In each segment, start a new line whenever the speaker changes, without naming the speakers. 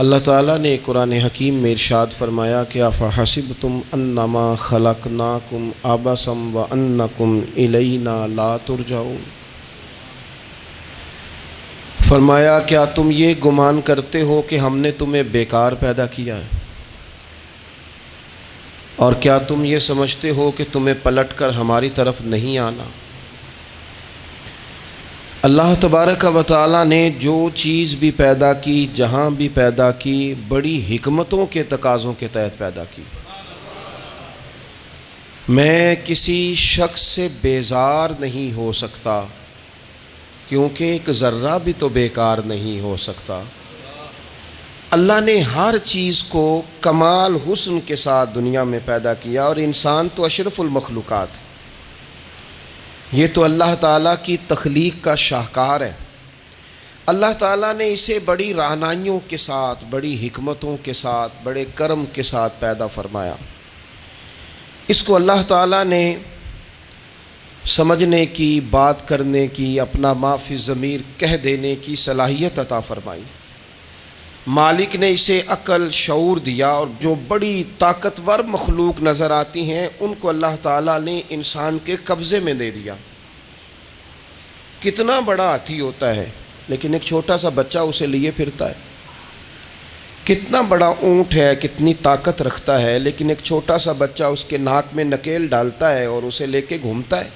اللہ تعالیٰ نے قرآن حکیم میں ارشاد فرمایا کہ افحسبتم انما خلقناکم عبثا وانکم الینا لا ترجعون، فرمایا کیا تم یہ گمان کرتے ہو کہ ہم نے تمہیں بیکار پیدا کیا ہے، اور کیا تم یہ سمجھتے ہو کہ تمہیں پلٹ کر ہماری طرف نہیں آنا؟ اللہ تبارک و تعالیٰ نے جو چیز بھی پیدا کی، جہاں بھی پیدا کی، بڑی حکمتوں کے تقاضوں کے تحت پیدا کی۔ میں کسی شخص سے بیزار نہیں ہو سکتا، کیونکہ ایک ذرہ بھی تو بیکار نہیں ہو سکتا۔ اللہ نے ہر چیز کو کمال حسن کے ساتھ دنیا میں پیدا کیا، اور انسان تو اشرف المخلوقات ہے۔ یہ تو اللہ تعالیٰ کی تخلیق کا شاہکار ہے۔ اللہ تعالیٰ نے اسے بڑی رہنائیوں کے ساتھ، بڑی حکمتوں کے ساتھ، بڑے کرم کے ساتھ پیدا فرمایا۔ اس کو اللہ تعالیٰ نے سمجھنے کی، بات کرنے کی، اپنا ما فی الضمیر کہہ دینے کی صلاحیت عطا فرمائی۔ مالک نے اسے عقل، شعور دیا، اور جو بڑی طاقتور مخلوق نظر آتی ہیں ان کو اللہ تعالیٰ نے انسان کے قبضے میں دے دیا۔ کتنا بڑا ہاتھی ہوتا ہے لیکن ایک چھوٹا سا بچہ اسے لیے پھرتا ہے۔ کتنا بڑا اونٹ ہے، کتنی طاقت رکھتا ہے، لیکن ایک چھوٹا سا بچہ اس کے ناک میں نکیل ڈالتا ہے اور اسے لے کے گھومتا ہے۔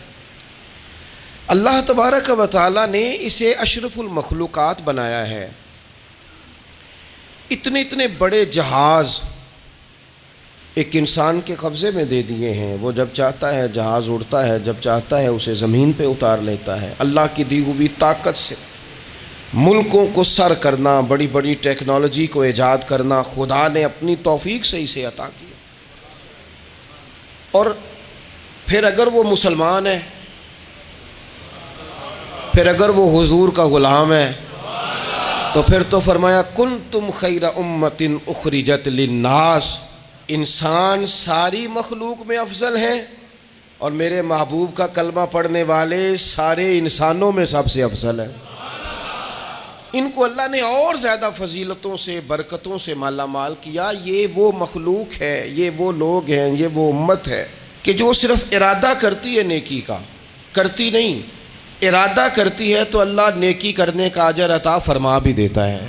اللہ تبارک و تعالیٰ نے اسے اشرف المخلوقات بنایا ہے۔ اتنے اتنے بڑے جہاز ایک انسان کے قبضے میں دے دیے ہیں۔ وہ جب چاہتا ہے جہاز اڑتا ہے، جب چاہتا ہے اسے زمین پہ اتار لیتا ہے۔ اللہ کی دی ہوئی طاقت سے ملکوں کو سر کرنا، بڑی بڑی ٹیکنالوجی کو ایجاد کرنا خدا نے اپنی توفیق سے اسے عطا کیا۔ اور پھر اگر وہ مسلمان ہے، پھر اگر وہ حضور کا غلام ہے، تو پھر تو فرمایا کنتم خیر امت اخرجت للناس، انسان ساری مخلوق میں افضل ہیں، اور میرے محبوب کا کلمہ پڑھنے والے سارے انسانوں میں سب سے افضل ہیں۔ ان کو اللہ نے اور زیادہ فضیلتوں سے، برکتوں سے مالا مال کیا۔ یہ وہ مخلوق ہے، یہ وہ لوگ ہیں، یہ وہ امت ہے کہ جو صرف ارادہ کرتی ہے نیکی کا، کرتی نہیں، ارادہ کرتی ہے تو اللہ نیکی کرنے کا اجر عطا فرما بھی دیتا ہے۔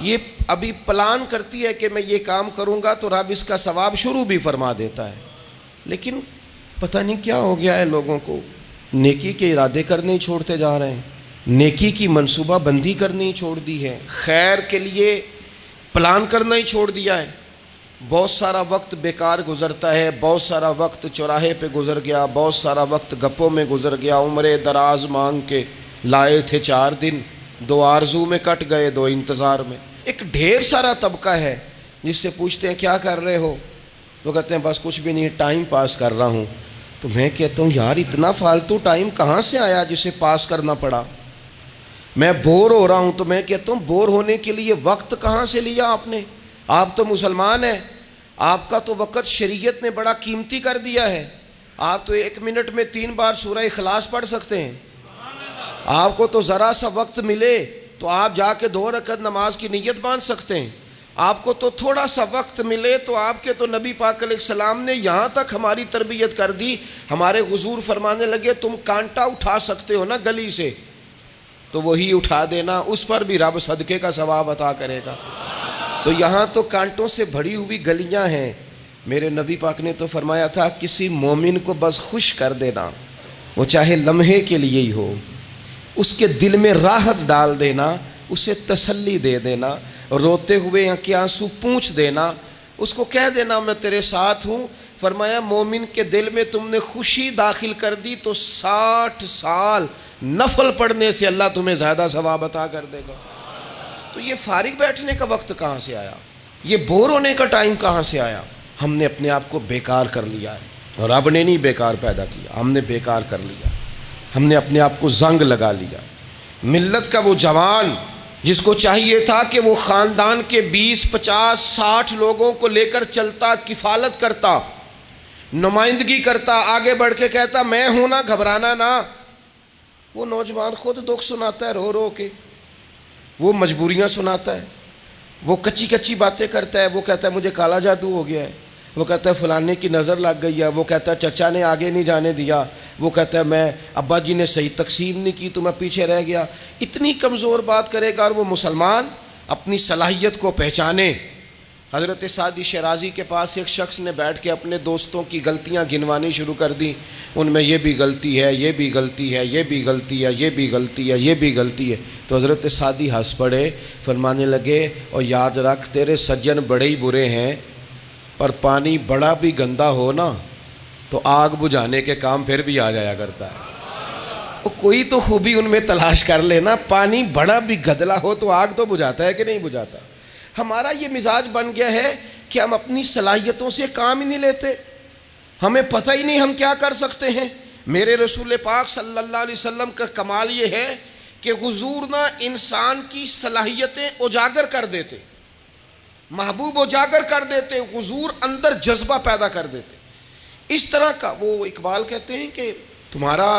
یہ ابھی پلان کرتی ہے کہ میں یہ کام کروں گا تو رب اس کا ثواب شروع بھی فرما دیتا ہے، لیکن پتہ نہیں کیا ہو گیا ہے لوگوں کو، نیکی کے ارادے کرنے ہی چھوڑتے جا رہے ہیں، نیکی کی منصوبہ بندی کرنی ہی چھوڑ دی ہے، خیر کے لیے پلان کرنا ہی چھوڑ دیا ہے۔ بہت سارا وقت بیکار گزرتا ہے، بہت سارا وقت چوراہے پہ گزر گیا، بہت سارا وقت گپوں میں گزر گیا، عمرے دراز مانگ کے لائے تھے 4 دن، 2 آرزو میں کٹ گئے، 2 انتظار میں۔ ایک ڈھیر سارا طبقہ ہے جس سے پوچھتے ہیں کیا کر رہے ہو، وہ کہتے ہیں بس کچھ بھی نہیں، ٹائم پاس کر رہا ہوں۔ تو میں کہتا ہوں یار اتنا فالتو ٹائم کہاں سے آیا جسے پاس کرنا پڑا؟ میں بور ہو رہا ہوں، تو میں کہتا ہوں بور ہونے کے لیے وقت کہاں سے لیا آپ نے؟ آپ تو مسلمان ہیں، آپ کا تو وقت شریعت نے بڑا قیمتی کر دیا ہے۔ آپ تو 1 منٹ میں 3 بار سورہ اخلاص پڑھ سکتے ہیں۔ آپ کو تو ذرا سا وقت ملے تو آپ جا کے 2 رکعت نماز کی نیت باندھ سکتے ہیں۔ آپ کو تو تھوڑا سا وقت ملے تو آپ کے تو نبی پاک علیہ السلام نے یہاں تک ہماری تربیت کر دی، ہمارے حضور فرمانے لگے تم کانٹا اٹھا سکتے ہو نا گلی سے، تو وہی اٹھا دینا، اس پر بھی رب صدقے کا ثواب عطا کرے گا۔ تو یہاں تو کانٹوں سے بھری ہوئی گلیاں ہیں۔ میرے نبی پاک نے تو فرمایا تھا کسی مومن کو بس خوش کر دینا، وہ چاہے لمحے کے لیے ہی ہو، اس کے دل میں راحت ڈال دینا، اسے تسلی دے دینا، روتے ہوئے آنکھ آنسو پونچھ دینا، اس کو کہہ دینا میں تیرے ساتھ ہوں۔ فرمایا مومن کے دل میں تم نے خوشی داخل کر دی تو 60 سال نفل پڑھنے سے اللہ تمہیں زیادہ ثواب عطا کر دے گا۔ تو یہ فارغ بیٹھنے کا وقت کہاں سے آیا؟ یہ بور ہونے کا ٹائم کہاں سے آیا؟ ہم نے اپنے آپ کو بیکار کر لیا ہے، اور رب نے نہیں بیکار پیدا کیا، ہم نے بیکار کر لیا، ہم نے اپنے آپ کو زنگ لگا لیا۔ ملت کا وہ جوان جس کو چاہیے تھا کہ وہ خاندان کے 20 50 60 لوگوں کو لے کر چلتا، کفالت کرتا، نمائندگی کرتا، آگے بڑھ کے کہتا میں ہوں نا، گھبرانا نہ، وہ نوجوان خود دکھ سناتا ہے رو رو کے، وہ مجبوریاں سناتا ہے، وہ کچی کچی باتیں کرتا ہے، وہ کہتا ہے مجھے کالا جادو ہو گیا ہے، وہ کہتا ہے فلانے کی نظر لگ گئی ہے، وہ کہتا ہے چچا نے آگے نہیں جانے دیا، وہ کہتا ہے میں ابا جی نے صحیح تقسیم نہیں کی تو میں پیچھے رہ گیا۔ اتنی کمزور بات کرے گا، اور وہ مسلمان اپنی صلاحیت کو پہچانے۔ حضرت سعدی شیرازی کے پاس ایک شخص نے بیٹھ کے اپنے دوستوں کی غلطیاں گنوانی شروع کر دی، ان میں یہ بھی غلطی ہے، یہ بھی غلطی ہے، یہ بھی غلطی ہے، یہ بھی غلطی ہے، یہ بھی غلطی ہے۔ تو حضرت سعدی ہنس پڑے، فرمانے لگے اور یاد رکھ تیرے سجن بڑے ہی برے ہیں، پر پانی بڑا بھی گندا ہو نا تو آگ بجھانے کے کام پھر بھی آ جایا کرتا ہے۔ کوئی تو خوبی ان میں تلاش کر لینا، پانی بڑا بھی گدلا ہو تو آگ تو بجھاتا ہے کہ نہیں بجھاتا۔ ہمارا یہ مزاج بن گیا ہے کہ ہم اپنی صلاحیتوں سے کام ہی نہیں لیتے، ہمیں پتہ ہی نہیں ہم کیا کر سکتے ہیں۔ میرے رسول پاک صلی اللہ علیہ وسلم کا کمال یہ ہے کہ حضور نہ انسان کی صلاحیتیں اجاگر کر دیتے، محبوب اجاگر کر دیتے، حضور اندر جذبہ پیدا کر دیتے۔ اس طرح کا وہ اقبال کہتے ہیں کہ تمہارا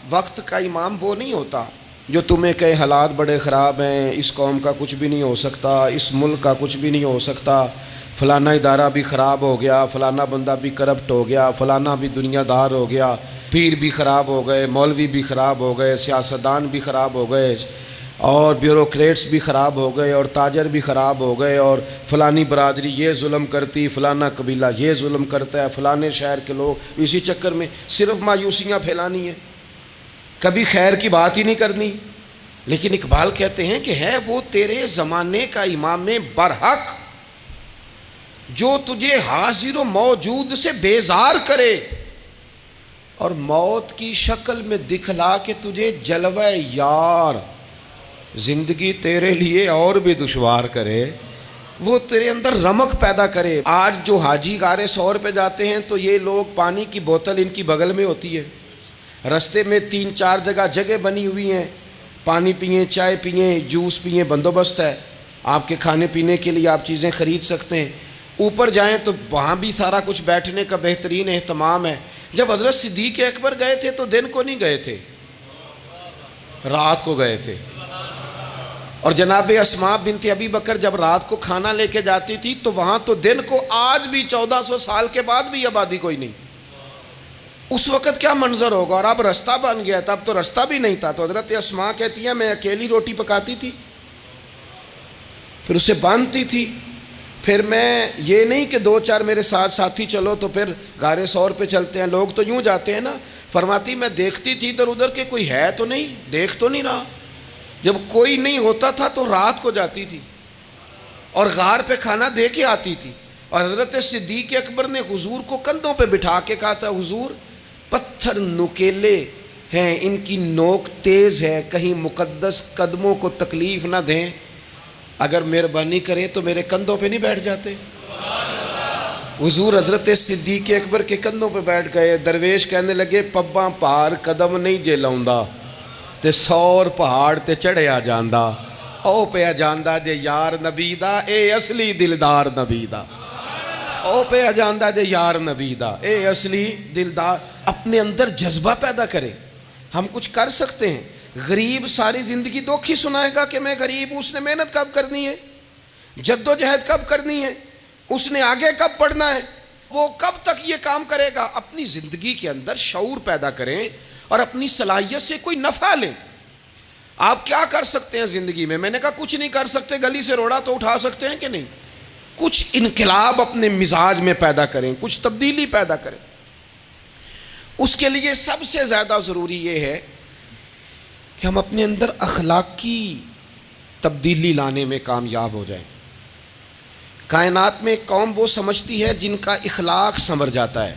وقت کا امام وہ نہیں ہوتا جو تمہیں کہے حالات بڑے خراب ہیں، اس قوم کا کچھ بھی نہیں ہو سکتا، اس ملک کا کچھ بھی نہیں ہو سکتا، فلانا ادارہ بھی خراب ہو گیا، فلانا بندہ بھی کرپٹ ہو گیا، فلانا بھی دنیا دار ہو گیا، پیر بھی خراب ہو گئے، مولوی بھی خراب ہو گئے، سیاستدان بھی خراب ہو گئے، اور بیوروکریٹس بھی خراب ہو گئے، اور تاجر بھی خراب ہو گئے، اور فلانی برادری یہ ظلم کرتی، فلانا قبیلہ یہ ظلم کرتا ہے، فلانے شہر کے لوگ، اسی چکر میں صرف مایوسیاں پھیلانی ہیں، کبھی خیر کی بات ہی نہیں کرنی۔ لیکن اقبال کہتے ہیں کہ ہے وہ تیرے زمانے کا امام برحق جو تجھے حاضر و موجود سے بیزار کرے اور موت کی شکل میں دکھلا کے تجھے جلوہ یار زندگی تیرے لیے اور بھی دشوار کرے، وہ تیرے اندر رمق پیدا کرے۔ آج جو حاجی غار سور پہ جاتے ہیں تو یہ لوگ پانی کی بوتل ان کی بغل میں ہوتی ہے، رستے میں 3-4 جگہ بنی ہوئی ہیں، پانی پئیں، چائے پئیں، جوس پئیں، بندوبست ہے، آپ کے کھانے پینے کے لیے آپ چیزیں خرید سکتے ہیں۔ اوپر جائیں تو وہاں بھی سارا کچھ بیٹھنے کا بہترین اہتمام ہے۔ جب حضرت صدیق اکبر گئے تھے تو دن کو نہیں گئے تھے، رات کو گئے تھے، اور جناب اسماء بنت ابی بکر جب رات کو کھانا لے کے جاتی تھی تو وہاں تو دن کو آج بھی 1400 سال کے بعد بھی آبادی کوئی نہیں۔ اس وقت کیا منظر ہوگا، اور اب رستہ بن گیا تھا، اب تو رستہ بھی نہیں تھا۔ تو حضرت اسماء کہتی ہیں میں اکیلی روٹی پکاتی تھی، پھر اسے باندھتی تھی، پھر میں یہ نہیں کہ 2-4 میرے ساتھ ساتھی چلو تو پھر غار سور پہ چلتے ہیں، لوگ تو یوں جاتے ہیں نا۔ فرماتی میں دیکھتی تھی ادھر ادھر کہ کوئی ہے تو نہیں، دیکھ تو نہیں رہا۔ جب کوئی نہیں ہوتا تھا تو رات کو جاتی تھی اور غار پہ کھانا دے کے آتی تھی، اور حضرت صدیق اکبر نے حضور کو کندھوں پہ بٹھا کے کہا تھا حضور پتھر نکیلے ہیں، ان کی نوک تیز ہے، کہیں مقدس قدموں کو تکلیف نہ دیں، اگر مہربانی کریں تو میرے کندھوں پہ نہیں بیٹھ جاتے۔ حضور حضرت صدیق اکبر کے کندھوں پہ بیٹھ گئے۔ درویش کہنے لگے پباں پار قدم نہیں جے لاؤندا تے 100 پہاڑ تے چڑھیا جاندا، او پیا جاندا جے یار نبی دا، اے اصلی دلدار نبی دا، او پیا جاندا جے یار نبی دا، اے اصلی دلدار۔ اپنے اندر جذبہ پیدا کرے، ہم کچھ کر سکتے ہیں۔ غریب ساری زندگی دکھ ہی سنائے گا کہ میں غریب ہوں، اس نے محنت کب کرنی ہے، جد و جہد کب کرنی ہے، اس نے آگے کب پڑھنا ہے، وہ کب تک یہ کام کرے گا۔ اپنی زندگی کے اندر شعور پیدا کریں اور اپنی صلاحیت سے کوئی نفع لیں۔ آپ کیا کر سکتے ہیں زندگی میں؟ میں نے کہا کچھ نہیں کر سکتے، گلی سے روڑا تو اٹھا سکتے ہیں کہ نہیں؟ کچھ انقلاب اپنے مزاج میں پیدا کریں، کچھ تبدیلی پیدا کریں۔ اس کے لیے سب سے زیادہ ضروری یہ ہے کہ ہم اپنے اندر اخلاقی تبدیلی لانے میں کامیاب ہو جائیں۔ کائنات میں ایک قوم وہ سمجھتی ہے جن کا اخلاق سنور جاتا ہے،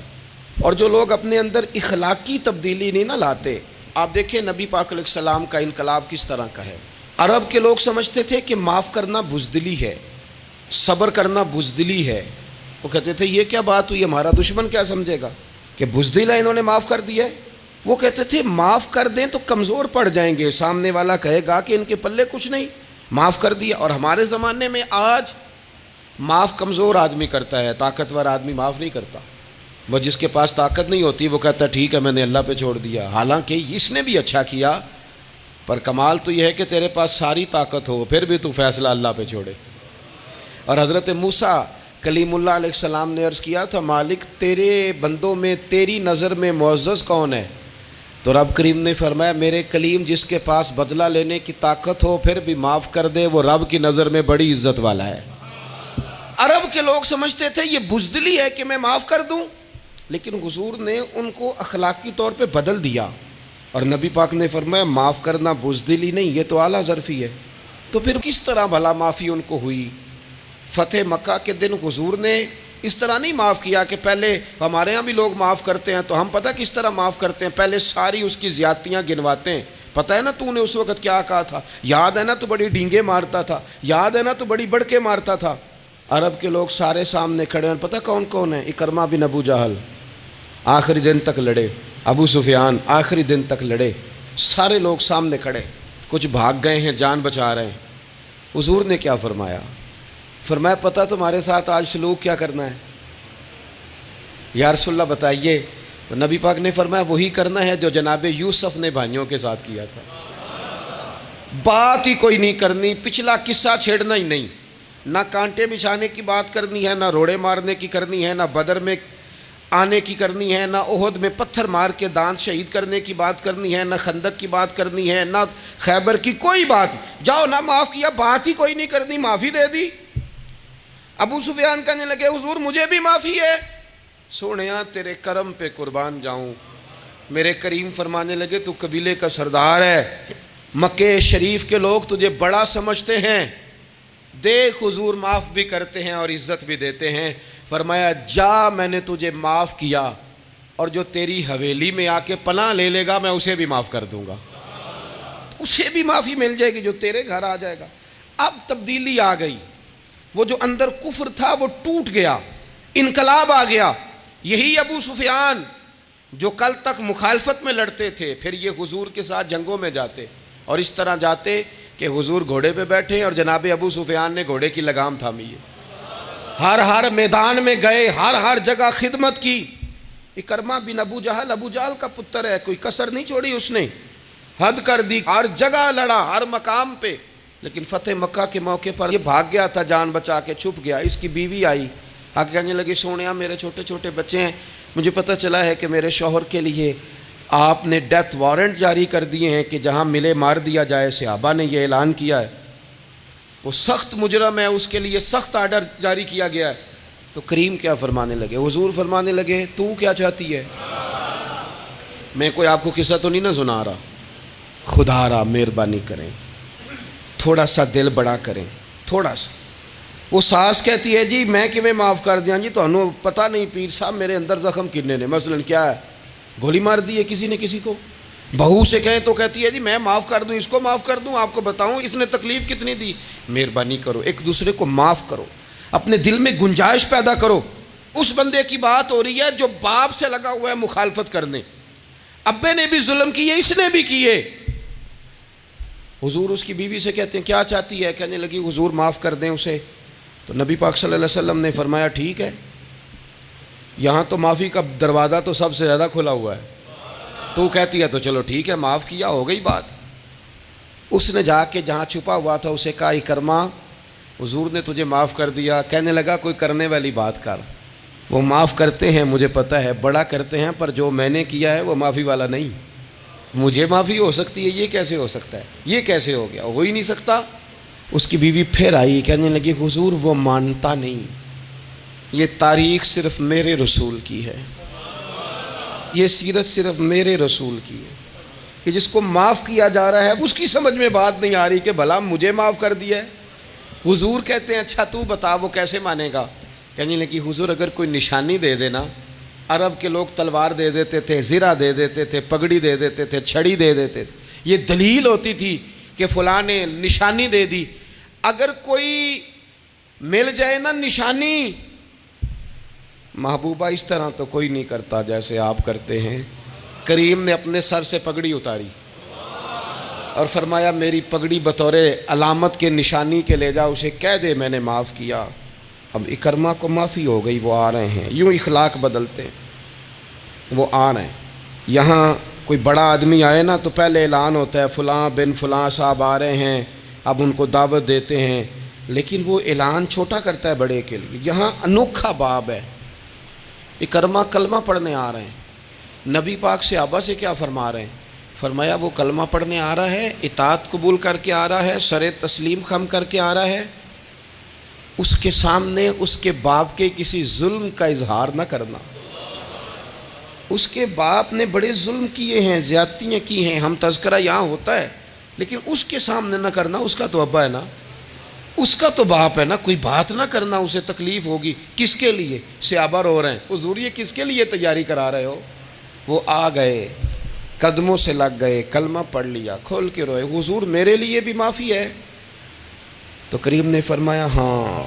اور جو لوگ اپنے اندر اخلاقی تبدیلی نہیں نہ لاتے، آپ دیکھیں نبی پاک علیہ السلام کا انقلاب کس طرح کا ہے۔ عرب کے لوگ سمجھتے تھے کہ معاف کرنا بزدلی ہے، صبر کرنا بزدلی ہے۔ وہ کہتے تھے یہ کیا بات ہوئی، ہمارا دشمن کیا سمجھے گا کہ بزدل ہے، انہوں نے معاف کر دیا ہے۔ وہ کہتے تھے معاف کر دیں تو کمزور پڑ جائیں گے، سامنے والا کہے گا کہ ان کے پلے کچھ نہیں، معاف کر دیا۔ اور ہمارے زمانے میں آج معاف کمزور آدمی کرتا ہے، طاقتور آدمی معاف نہیں کرتا۔ وہ جس کے پاس طاقت نہیں ہوتی وہ کہتا ہے ٹھیک ہے میں نے اللہ پہ چھوڑ دیا، حالانکہ اس نے بھی اچھا کیا، پر کمال تو یہ ہے کہ تیرے پاس ساری طاقت ہو پھر بھی تو فیصلہ اللہ پہ چھوڑے۔ اور حضرت موسیٰ کلیم اللہ علیہ السلام نے عرض کیا تھا مالک تیرے بندوں میں تیری نظر میں معزز کون ہے؟ تو رب کریم نے فرمایا میرے کلیم جس کے پاس بدلہ لینے کی طاقت ہو پھر بھی معاف کر دے وہ رب کی نظر میں بڑی عزت والا ہے۔ عرب کے لوگ سمجھتے تھے یہ بزدلی ہے کہ میں معاف کر دوں، لیکن حضور نے ان کو اخلاقی طور پہ بدل دیا، اور نبی پاک نے فرمایا معاف کرنا بزدلی نہیں، یہ تو اعلیٰ ظرفی ہے۔ تو پھر کس طرح بھلا معافی ان کو ہوئی؟ فتح مکہ کے دن حضور نے اس طرح نہیں معاف کیا کہ پہلے ہمارے ہاں بھی لوگ معاف کرتے ہیں تو ہم پتہ کس طرح معاف کرتے ہیں، پہلے ساری اس کی زیادتیاں گنواتے ہیں۔ پتہ ہے نا تو نے اس وقت کیا کہا تھا، یاد ہے نا تو بڑی ڈینگے مارتا تھا، یاد ہے نا تو بڑی بڑھ کے مارتا تھا۔ عرب کے لوگ سارے سامنے کھڑے ہیں، پتہ کون کون ہیں؟ اکرمہ بن ابو جہل آخری دن تک لڑے، ابو سفیان آخری دن تک لڑے، سارے لوگ سامنے کھڑے، کچھ بھاگ گئے ہیں جان بچا رہے ہیں۔ حضور نے کیا فرمایا؟ فرمایا پتہ تمہارے ساتھ آج سلوک کیا کرنا ہے؟ یا رسول اللہ بتائیے۔ تو نبی پاک نے فرمایا وہی کرنا ہے جو جناب یوسف نے بھائیوں کے ساتھ کیا تھا، بات ہی کوئی نہیں کرنی، پچھلا قصہ چھیڑنا ہی نہیں، نہ کانٹے بچھانے کی بات کرنی ہے، نہ روڑے مارنے کی کرنی ہے، نہ بدر میں آنے کی کرنی ہے، نہ احد میں پتھر مار کے دانت شہید کرنے کی بات کرنی ہے، نہ خندق کی بات کرنی ہے، نہ خیبر کی کوئی بات۔ جاؤ نہ معاف کیا، بات ہی کوئی نہیں کرنی، معافی دے دی۔ ابو سفیان کہنے لگے حضور مجھے بھی معافی ہے۔ سونیا تیرے کرم پہ قربان جاؤں۔ میرے کریم فرمانے لگے تو قبیلے کا سردار ہے، مکہ شریف کے لوگ تجھے بڑا سمجھتے ہیں، دیکھ حضور معاف بھی کرتے ہیں اور عزت بھی دیتے ہیں۔ فرمایا جا میں نے تجھے معاف کیا، اور جو تیری حویلی میں آ کے پناہ لے لے گا میں اسے بھی معاف کر دوں گا، اسے بھی معافی مل جائے گی جو تیرے گھر آ جائے گا۔ اب تبدیلی آ گئی، وہ جو اندر کفر تھا وہ ٹوٹ گیا، انقلاب آ گیا۔ یہی ابو سفیان جو کل تک مخالفت میں لڑتے تھے، پھر یہ حضور کے ساتھ جنگوں میں جاتے، اور اس طرح جاتے کہ حضور گھوڑے پہ بیٹھے اور جناب ابو سفیان نے گھوڑے کی لگام تھامی ہے، ہر میدان میں گئے، ہر جگہ خدمت کی۔ اکرمہ بن ابو جہل کا پتر ہے، کوئی کسر نہیں چھوڑی اس نے، حد کر دی، ہر جگہ لڑا، ہر مقام پہ۔ لیکن فتح مکہ کے موقع پر یہ بھاگ گیا تھا، جان بچا کے چھپ گیا۔ اس کی بیوی آئی، آگے کہنے لگی سونیا میرے چھوٹے چھوٹے بچے ہیں، مجھے پتہ چلا ہے کہ میرے شوہر کے لیے آپ نے ڈیتھ وارنٹ جاری کر دیے ہیں کہ جہاں ملے مار دیا جائے، صحابہ نے یہ اعلان کیا ہے، وہ سخت مجرم ہے، اس کے لیے سخت آرڈر جاری کیا گیا ہے۔ تو کریم کیا فرمانے لگے؟ حضور فرمانے لگے تو کیا چاہتی ہے؟ میں کوئی آپ کو قصہ تو نہیں نہ سنا رہا، خدا را مہربانی کریں، تھوڑا سا دل بڑا کریں، تھوڑا سا۔ وہ ساس کہتی ہے جی میں کیویں معاف کر دیاں جی، تمہیں پتہ نہیں پیر صاحب میرے اندر زخم کنے نے، مثلا کیا ہے، گولی مار دی ہے کسی نے کسی کو۔ بہو سے کہیں تو کہتی ہے جی میں معاف کر دوں، اس کو معاف کر دوں، آپ کو بتاؤں اس نے تکلیف کتنی دی۔ مہربانی کرو ایک دوسرے کو معاف کرو، اپنے دل میں گنجائش پیدا کرو۔ اس بندے کی بات ہو رہی ہے جو باپ سے لگا ہوا ہے مخالفت کرنے، ابے نے بھی ظلم کیے، اس نے بھی کیے۔ حضور اس کی بیوی سے کہتے ہیں کیا چاہتی ہے؟ کہنے لگی حضور معاف کر دیں اسے۔ تو نبی پاک صلی اللہ علیہ وسلم نے فرمایا ٹھیک ہے، یہاں تو معافی کا دروازہ تو سب سے زیادہ کھلا ہوا ہے، تو کہتی ہے تو چلو ٹھیک ہے معاف کیا، ہو گئی بات۔ اس نے جا کے جہاں چھپا ہوا تھا اسے کہا اکرمہ حضور نے تجھے معاف کر دیا۔ کہنے لگا کوئی کرنے والی بات کر، وہ معاف کرتے ہیں مجھے پتہ ہے، بڑا کرتے ہیں، پر جو میں نے کیا ہے وہ معافی والا نہیں۔ مجھے معافی ہو سکتی ہے، یہ کیسے ہو سکتا ہے، یہ کیسے ہو گیا، ہو ہی نہیں سکتا۔ اس کی بیوی پھر آئی، کہنے لگی حضور وہ مانتا نہیں، یہ تاریخ صرف میرے رسول کی ہے، یہ سیرت صرف میرے رسول کی ہے، کہ جس کو معاف کیا جا رہا ہے اس کی سمجھ میں بات نہیں آ رہی کہ بھلا مجھے معاف کر دیا ہے۔ حضور کہتے ہیں اچھا تو بتا وہ کیسے مانے گا؟ کہنے لگی حضور اگر کوئی نشانی دے دینا، عرب کے لوگ تلوار دے دیتے تھے، زرہ دے دیتے تھے، پگڑی دے دیتے تھے، چھڑی دے دیتے تھے، یہ دلیل ہوتی تھی کہ فلاں نے نشانی دے دی۔ اگر کوئی مل جائے نا نشانی، محبوبہ اس طرح تو کوئی نہیں کرتا جیسے آپ کرتے ہیں۔ کریم نے اپنے سر سے پگڑی اتاری اور فرمایا میری پگڑی بطور علامت کے نشانی کے لے جا، اسے کہہ دے میں نے معاف کیا۔ اب اکرمہ کو معافی ہو گئی، وہ آ رہے ہیں، یوں اخلاق بدلتے ہیں، وہ آ رہے ہیں۔ یہاں کوئی بڑا آدمی آئے نا تو پہلے اعلان ہوتا ہے فلاں بن فلاں صاحب آ رہے ہیں، اب ان کو دعوت دیتے ہیں، لیکن وہ اعلان چھوٹا کرتا ہے بڑے کے لیے. یہاں انوکھا باب ہے. اکرمہ کلمہ پڑھنے آ رہے ہیں. نبی پاک صحابہ سے کیا فرما رہے ہیں؟ فرمایا وہ کلمہ پڑھنے آ رہا ہے، اطاعت قبول کر کے آ رہا ہے، سر تسلیم خم کر کے آ رہا ہے، اس کے سامنے اس کے باپ کے کسی ظلم کا اظہار نہ کرنا. اس کے باپ نے بڑے ظلم کیے ہیں، زیادتیاں کی ہیں، ہم تذکرہ یہاں ہوتا ہے، لیکن اس کے سامنے نہ کرنا. اس کا تو ابا ہے نا، اس کا تو باپ ہے نا، کوئی بات نہ کرنا، اسے تکلیف ہوگی. کس کے لیے؟ صحابہ رو رہے ہیں. حضور یہ کس کے لیے تیاری کرا رہے ہو؟ وہ آ گئے، قدموں سے لگ گئے، کلمہ پڑھ لیا، کھول کے روئے. حضور میرے لیے بھی معافی ہے؟ تو کریم نے فرمایا ہاں،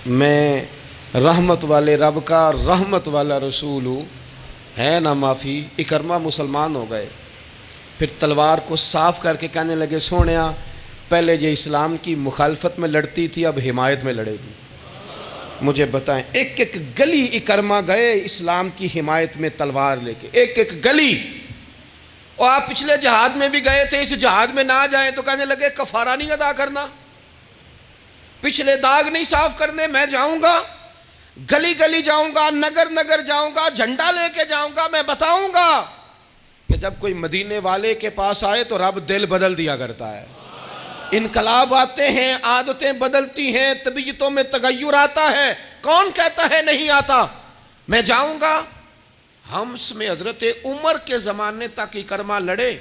میں رحمت والے رب کا رحمت والا رسول ہوں، ہے نا معافی. اکرمہ مسلمان ہو گئے. پھر تلوار کو صاف کر کے کہنے لگے سونیا پہلے یہ اسلام کی مخالفت میں لڑتی تھی، اب حمایت میں لڑے گی. مجھے بتائیں، ایک ایک گلی اکرمہ گئے اسلام کی حمایت میں تلوار لے کے، ایک ایک گلی. اور آپ پچھلے جہاد میں بھی گئے تھے، اس جہاد میں نہ جائیں تو کہنے لگے کفارہ نہیں ادا کرنا، پچھلے داغ نہیں صاف کرنے. میں جاؤں گا، گلی گلی جاؤں گا، نگر نگر جاؤں گا، جھنڈا لے کے جاؤں گا. میں بتاؤں گا کہ جب کوئی مدینے والے کے پاس آئے تو رب دل بدل دیا کرتا ہے. انقلاب آتے ہیں، عادتیں بدلتی ہیں، طبیعتوں میں تغیر آتا ہے. کون کہتا ہے نہیں آتا؟ میں جاؤں گا. حمص میں حضرت عمر کے زمانے تک اکرمہ لڑے،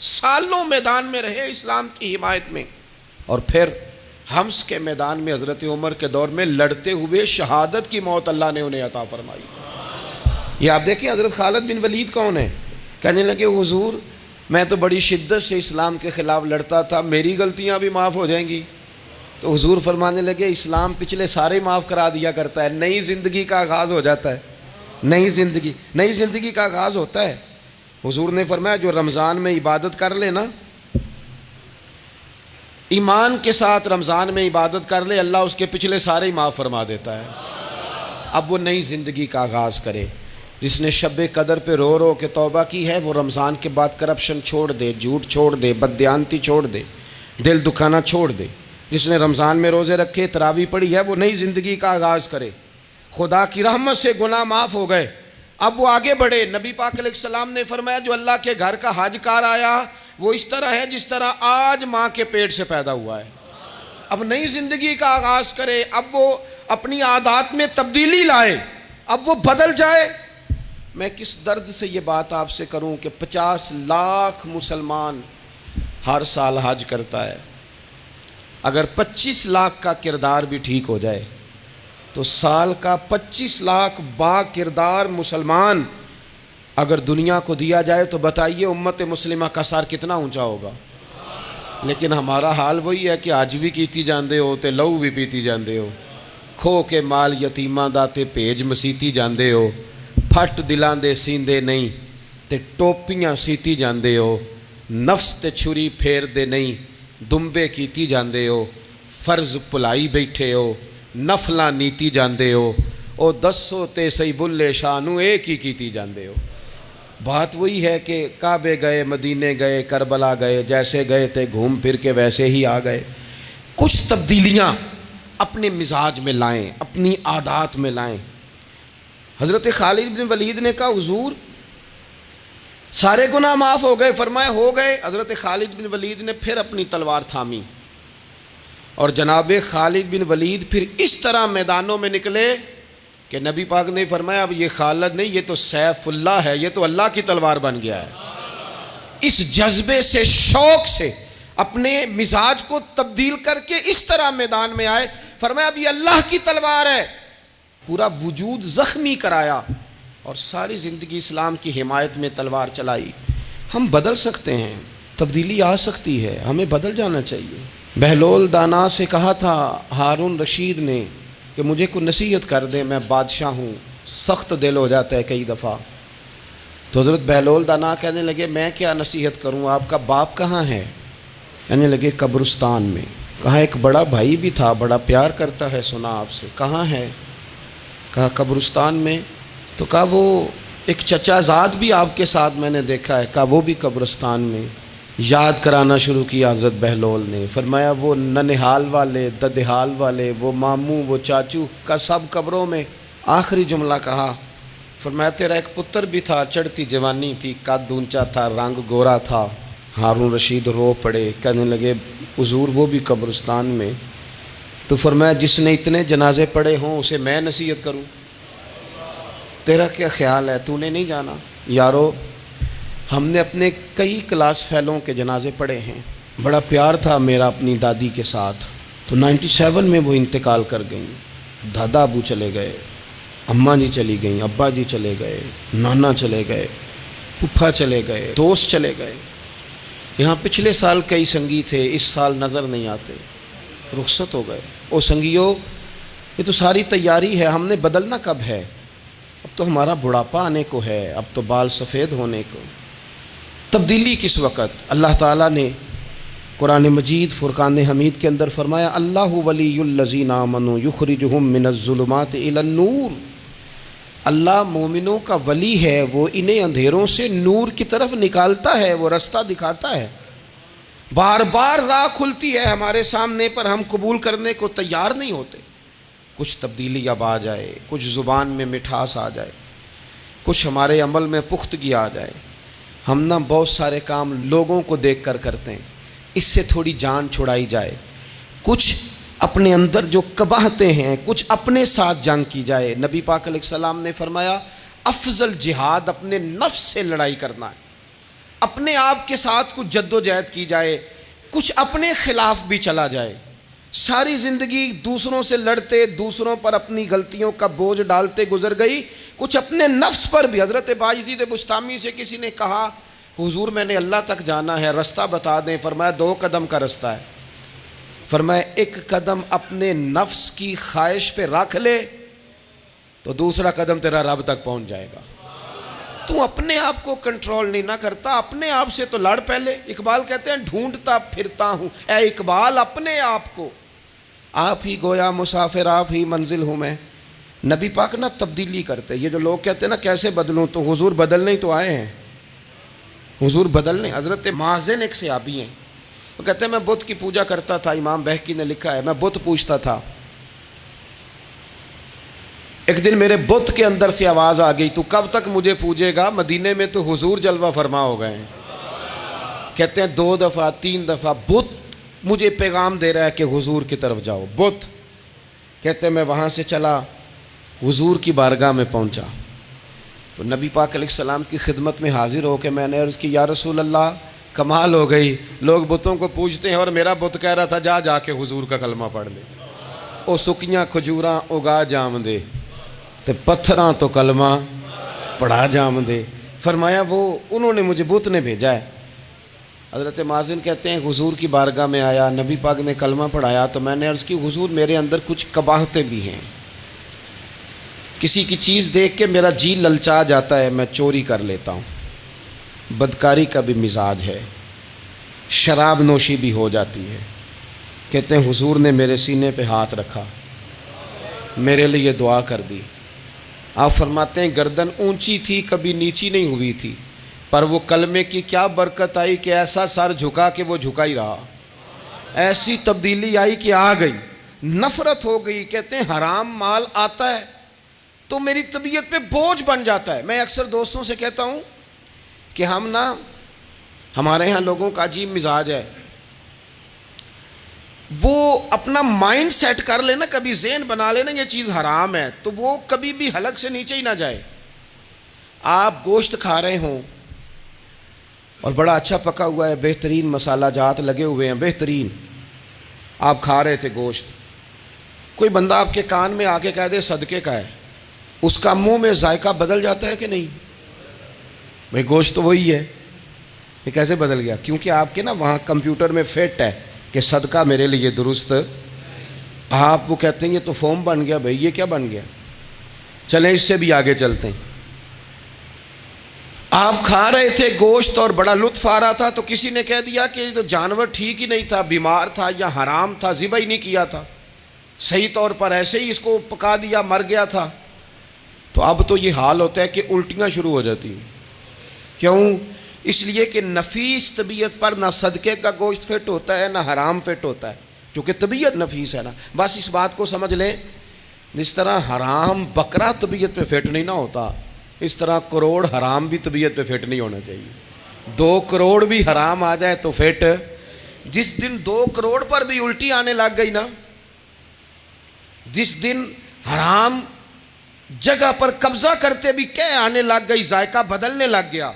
سالوں میدان میں رہے اسلام کی حمایت میں، اور پھر حمص کے میدان میں حضرت عمر کے دور میں لڑتے ہوئے شہادت کی موت اللہ نے انہیں عطا فرمائی. یہ آپ دیکھیں حضرت خالد بن ولید کون ہے؟ کہنے لگے حضور میں تو بڑی شدت سے اسلام کے خلاف لڑتا تھا، میری غلطیاں بھی معاف ہو جائیں گی. تو حضور فرمانے لگے اسلام پچھلے سارے معاف کرا دیا کرتا ہے، نئی زندگی کا آغاز ہو جاتا ہے. نئی زندگی کا آغاز ہوتا ہے. حضور نے فرمایا جو رمضان میں عبادت کر لے نا، ایمان کے ساتھ رمضان میں عبادت کر لے، اللہ اس کے پچھلے سارے ہی معاف فرما دیتا ہے. اب وہ نئی زندگی کا آغاز کرے. جس نے شب قدر پہ رو رو کے توبہ کی ہے وہ رمضان کے بعد کرپشن چھوڑ دے، جھوٹ چھوڑ دے، بددیانتی چھوڑ دے، دل دکھانا چھوڑ دے. جس نے رمضان میں روزے رکھے، تراویح پڑھی ہے، وہ نئی زندگی کا آغاز کرے. خدا کی رحمت سے گناہ معاف ہو گئے، اب وہ آگے بڑھے. نبی پاک علیہ السلام نے فرمایا جو اللہ کے گھر کا حج کار آیا وہ اس طرح ہے جس طرح آج ماں کے پیٹ سے پیدا ہوا ہے. اب نئی زندگی کا آغاز کرے، اب وہ اپنی عادات میں تبدیلی لائے، اب وہ بدل جائے. میں کس درد سے یہ بات آپ سے کروں کہ 50 لاکھ مسلمان ہر سال حج کرتا ہے. اگر 25 لاکھ کا کردار بھی ٹھیک ہو جائے تو سال کا 25 لاکھ با کردار مسلمان اگر دنیا کو دیا جائے تو بتائیے امت مسلمہ کا سر کتنا اونچا ہوگا. لیکن ہمارا حال وہی ہے کہ آج بھی کیتی جاندے ہو تے لہو بھی پیتی جاندے ہو، کھو کے مال یتیماں دا تے بھیج مسیتی جاندے ہو، پھٹ دلاں دے سیندے نہیں تے ٹوپیاں سیتی جاندے ہو، نفس تے چھری پھیر دے نہیں دمبے کیتی جاندے ہو، فرض پلائی بیٹھے ہو، نفلاں نیتی جاندے ہو، او دسو تے سی بلے شانو ایک ہی کیتی جاندے ہو. بات وہی ہے کہ کعبے گئے، مدینے گئے، کربلا گئے، جیسے گئے تھے گھوم پھر کے ویسے ہی آ گئے. کچھ تبدیلیاں اپنے مزاج میں لائیں، اپنی عادات میں لائیں. حضرت خالد بن ولید نے کہا حضور سارے گناہ معاف ہو گئے. فرمایا ہو گئے. حضرت خالد بن ولید نے پھر اپنی تلوار تھامی اور جناب خالد بن ولید پھر اس طرح میدانوں میں نکلے کہ نبی پاک نے فرمایا اب یہ خالد نہیں، یہ تو سیف اللہ ہے، یہ تو اللہ کی تلوار بن گیا ہے. اس جذبے سے، شوق سے اپنے مزاج کو تبدیل کر کے اس طرح میدان میں آئے. فرمایا اب یہ اللہ کی تلوار ہے. پورا وجود زخمی کرایا اور ساری زندگی اسلام کی حمایت میں تلوار چلائی. ہم بدل سکتے ہیں، تبدیلی آ سکتی ہے، ہمیں بدل جانا چاہیے. بہلول دانا سے کہا تھا ہارون رشید نے کہ مجھے کوئی نصیحت کر دے، میں بادشاہ ہوں، سخت دل ہو جاتا ہے کئی دفعہ. تو حضرت بہلول دانا کہنے لگے میں کیا نصیحت کروں، آپ کا باپ کہاں ہے؟ کہنے لگے قبرستان میں. کہا ایک بڑا بھائی بھی تھا، بڑا پیار کرتا ہے، سنا آپ سے، کہاں ہے؟ کہا قبرستان میں. تو کہا وہ ایک چچا زاد بھی آپ کے ساتھ میں نے دیکھا ہے. کہا وہ بھی قبرستان میں. یاد کرانا شروع کیا حضرت بہلول نے، فرمایا وہ ننہال والے، ددہال والے، وہ ماموں، وہ چاچو کا سب قبروں میں آخری جملہ کہا، فرمایا تیرا ایک پتر بھی تھا، چڑھتی جوانی تھی، قد اونچا تھا، رنگ گورا تھا۔ ہارون رشید رو پڑے، کہنے لگے حضور وہ بھی قبرستان میں؟ تو فرمایا جس نے اتنے جنازے پڑھے ہوں اسے میں نصیحت کروں؟ تیرا کیا خیال ہے، تو نے نہیں جانا؟ یارو ہم نے اپنے کئی کلاس فیلوں کے جنازے پڑھے ہیں، بڑا پیار تھا میرا اپنی دادی کے ساتھ، تو 97 میں وہ انتقال کر گئیں، دادا ابو چلے گئے، اماں جی چلی گئیں، ابا جی چلے گئے، نانا چلے گئے، پھپھا چلے گئے، دوست چلے گئے۔ یہاں پچھلے سال کئی سنگی تھے، اس سال نظر نہیں آتے، رخصت ہو گئے۔ او سنگیو، یہ تو ساری تیاری ہے، ہم نے بدلنا کب ہے؟ اب تو ہمارا بڑھاپا آنے کو ہے، اب تو بال سفید ہونے کو۔ تبدیلی کس وقت؟ اللہ تعالیٰ نے قرآن مجید فرقان حمید کے اندر فرمایا اللہ ولی الذین آمنوا یخرجہم من الظلمات الی النور۔ اللہ مومنوں کا ولی ہے، وہ انہیں اندھیروں سے نور کی طرف نکالتا ہے، وہ رستہ دکھاتا ہے۔ بار بار راہ کھلتی ہے ہمارے سامنے، پر ہم قبول کرنے کو تیار نہیں ہوتے۔ کچھ تبدیلی اب آ جائے، کچھ زبان میں مٹھاس آ جائے، کچھ ہمارے عمل میں پختگی آ جائے۔ ہم نہ بہت سارے کام لوگوں کو دیکھ کر کرتے ہیں، اس سے تھوڑی جان چھڑائی جائے۔ کچھ اپنے اندر جو قباہتیں ہیں، کچھ اپنے ساتھ جنگ کی جائے۔ نبی پاک علیہ السلام نے فرمایا افضل جہاد اپنے نفس سے لڑائی کرنا ہے، اپنے آپ کے ساتھ کچھ جد و جہد کی جائے، کچھ اپنے خلاف بھی چلا جائے۔ ساری زندگی دوسروں سے لڑتے، دوسروں پر اپنی غلطیوں کا بوجھ ڈالتے گزر گئی، کچھ اپنے نفس پر بھی۔ حضرت بایزید بستامی سے کسی نے کہا حضور میں نے اللہ تک جانا ہے، رستہ بتا دیں۔ فرمایا 2 قدم کا رستہ ہے۔ فرمایا 1 قدم اپنے نفس کی خواہش پہ رکھ لے تو دوسرا قدم تیرا رب تک پہنچ جائے گا۔ تو اپنے آپ کو کنٹرول نہیں نہ کرتا، اپنے آپ سے تو لڑ پہلے۔ اقبال کہتے ہیں ڈھونڈتا پھرتا ہوں اے اقبال اپنے آپ کو، آپ ہی گویا مسافر آپ ہی منزل ہوں میں۔ نبی پاک نہ تبدیلی کرتے۔ یہ جو لوگ کہتے ہیں نا کیسے بدلوں، تو حضور بدلنے ہی تو آئے ہیں، حضور بدلنے۔ حضرت مازن ایک صحابی ہیں، وہ کہتے ہیں میں بت کی پوجا کرتا تھا، امام بہقی نے لکھا ہے میں بت پوجتا تھا۔ ایک دن میرے بت کے اندر سے آواز آ گئی تو کب تک مجھے پوجے گا، مدینے میں تو حضور جلوہ فرما ہو گئے ہیں۔ کہتے ہیں 2 دفعہ 3 دفعہ بت مجھے پیغام دے رہا ہے کہ حضور کی طرف جاؤ، بت۔ کہتے ہیں میں وہاں سے چلا، حضور کی بارگاہ میں پہنچا تو نبی پاک علیہ السلام کی خدمت میں حاضر ہو کے میں نے عرض کی یا رسول اللہ کمال ہو گئی، لوگ بتوں کو پوجتے ہیں اور میرا بت کہہ رہا تھا جا کے حضور کا کلمہ پڑھ لے۔ او سکیاں کھجوراں اگا جام دے تے پتھراں تو کلمہ پڑھا جام دے۔ فرمایا وہ انہوں نے مجھے بت نے بھیجا ہے۔ حضرت مازن کہتے ہیں حضور کی بارگاہ میں آیا، نبی پاک نے کلمہ پڑھایا تو میں نے عرض کی حضور میرے اندر کچھ قباہتیں بھی ہیں، کسی کی چیز دیکھ کے میرا جی للچا جاتا ہے، میں چوری کر لیتا ہوں، بدکاری کا بھی مزاج ہے، شراب نوشی بھی ہو جاتی ہے۔ کہتے ہیں حضور نے میرے سینے پہ ہاتھ رکھا، میرے لیے دعا کر دی۔ آپ فرماتے ہیں گردن اونچی تھی کبھی نیچی نہیں ہوئی تھی، پر وہ کلمے کی کیا برکت آئی کہ ایسا سر جھکا کہ وہ جھکا ہی رہا، ایسی تبدیلی آئی کہ آ گئی، نفرت ہو گئی۔ کہتے ہیں حرام مال آتا ہے تو میری طبیعت پہ بوجھ بن جاتا ہے۔ میں اکثر دوستوں سے کہتا ہوں کہ ہمارے ہاں لوگوں کا عجیب مزاج ہے، وہ اپنا مائنڈ سیٹ کر لینا، کبھی ذہن بنا لینا یہ چیز حرام ہے تو وہ کبھی بھی حلق سے نیچے ہی نہ جائے۔ آپ گوشت کھا رہے ہوں اور بڑا اچھا پکا ہوا ہے، بہترین مسالہ جات لگے ہوئے ہیں، بہترین، آپ کھا رہے تھے گوشت، کوئی بندہ آپ کے کان میں آ کے کہہ دے صدقے کا ہے، اس کا منہ میں ذائقہ بدل جاتا ہے کہ نہیں؟ بھئی گوشت تو وہی ہے، یہ کیسے بدل گیا؟ کیونکہ آپ کے نا وہاں کمپیوٹر میں فٹ ہے کہ صدقہ میرے لیے درست۔ آپ وہ کہتے ہیں یہ تو فارم بن گیا، بھئی یہ کیا بن گیا؟ چلیں اس سے بھی آگے چلتے ہیں۔ آپ کھا رہے تھے گوشت اور بڑا لطف آ رہا تھا تو کسی نے کہہ دیا کہ یہ تو جانور ٹھیک ہی نہیں تھا، بیمار تھا یا حرام تھا، ذبح ہی نہیں کیا تھا، صحیح طور پر ایسے ہی اس کو پکا دیا، مر گیا تھا۔ تو اب تو یہ حال ہوتا ہے کہ الٹیاں شروع ہو جاتی ہیں۔ کیوں؟ اس لیے کہ نفیس طبیعت پر نہ صدقے کا گوشت فٹ ہوتا ہے نہ حرام فٹ ہوتا ہے، کیونکہ طبیعت نفیس ہے نا. بس اس بات کو سمجھ لیں، جس طرح حرام بکرا طبیعت پہ فٹ نہیں نہ ہوتا، اس طرح کروڑ حرام بھی طبیعت پہ فٹ نہیں ہونا چاہیے. 2 کروڑ بھی حرام آ جائے تو فٹ. جس دن 2 کروڑ پر بھی الٹی آنے لگ گئی نا، جس دن حرام جگہ پر قبضہ کرتے بھی کہہ آنے لگ گئی، ذائقہ بدلنے لگ گیا،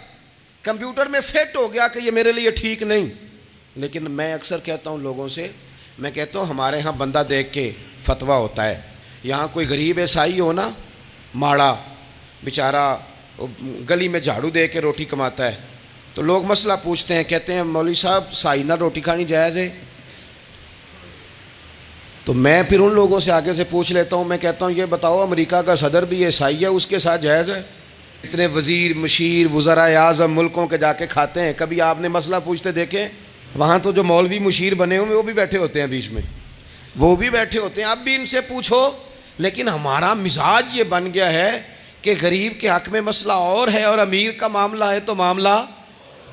کمپیوٹر میں فٹ ہو گیا کہ یہ میرے لیے ٹھیک نہیں. لیکن میں اکثر کہتا ہوں لوگوں سے، میں کہتا ہوں ہمارے ہاں بندہ دیکھ کے فتویٰ ہوتا ہے. یہاں کوئی غریب عیسائی ہو نا، ماڑا بیچارہ گلی میں جھاڑو دے کے روٹی کماتا ہے، تو لوگ مسئلہ پوچھتے ہیں، کہتے ہیں مولوی صاحب سائنہ روٹی کھانی جائز ہے؟ تو میں پھر ان لوگوں سے آگے سے پوچھ لیتا ہوں، میں کہتا ہوں یہ بتاؤ امریکہ کا صدر بھی عیسائی ہے، اس کے ساتھ جائز ہے؟ اتنے وزیر مشیر وزراء اعظم ملکوں کے جا کے کھاتے ہیں، کبھی آپ نے مسئلہ پوچھتے دیکھیں؟ وہاں تو جو مولوی مشیر بنے ہوئے وہ بھی بیٹھے ہوتے ہیں بیچ میں، وہ بھی بیٹھے ہوتے ہیں، اب بھی ان سے پوچھو. لیکن ہمارا مزاج یہ بن گیا ہے کہ غریب کے حق میں مسئلہ اور ہے اور امیر کا معاملہ ہے تو معاملہ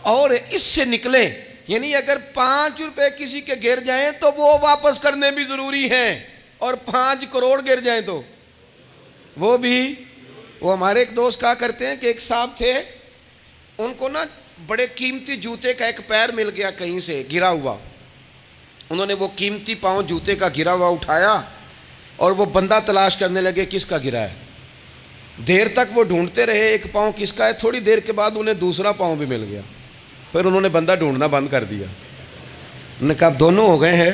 اور اس سے نکلیں. یعنی اگر 5 روپے کسی کے گر جائیں تو وہ واپس کرنے بھی ضروری ہیں، اور 5 کروڑ گر جائیں تو وہ بھی. وہ ہمارے ایک دوست کہا کرتے ہیں کہ ایک صاحب تھے، ان کو نا بڑے قیمتی جوتے کا ایک پیر مل گیا کہیں سے گرا ہوا. انہوں نے وہ قیمتی پاؤں جوتے کا گرا ہوا اٹھایا اور وہ بندہ تلاش کرنے لگے کس کا گرا ہے. دیر تک وہ ڈھونڈتے رہے ایک پاؤں کس کا ہے، تھوڑی دیر کے بعد انہیں دوسرا پاؤں بھی مل گیا. پھر انہوں نے بندہ ڈھونڈنا بند کر دیا. انہوں نے کہا اب دونوں ہو گئے ہیں،